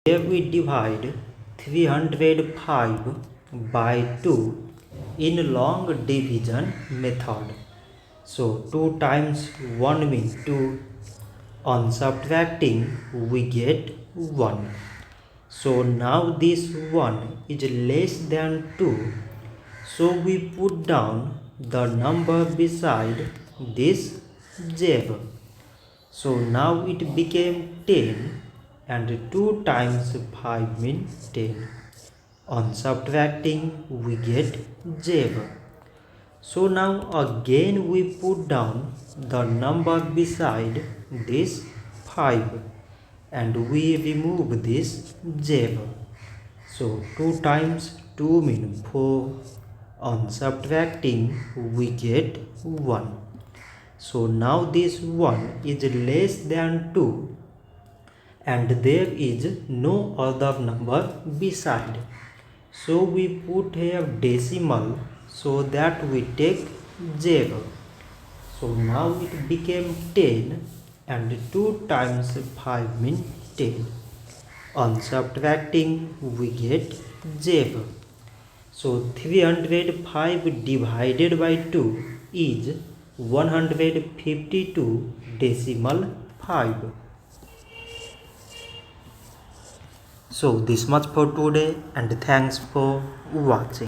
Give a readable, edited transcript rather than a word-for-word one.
Here we divide 305 by 2 in long division method. So 2 times 1 means 2. On subtracting we get 1. So now this 1 is less than 2. So we put down the number beside this 0. So now it became 10 and 2 times 5 means 10. On subtracting we get 0. So now again we put down the number beside this 5 and we remove this 0. So 2 times 2 means 4. On subtracting we get 1. So now this 1 is less than 2 and there is no other number beside. So we put here decimal so that we take 0. So now it became 10 and 2 times 5 means 10. On subtracting we get 0. So 305 divided by 2 is 152 decimal 5. So this much for today and thanks for watching.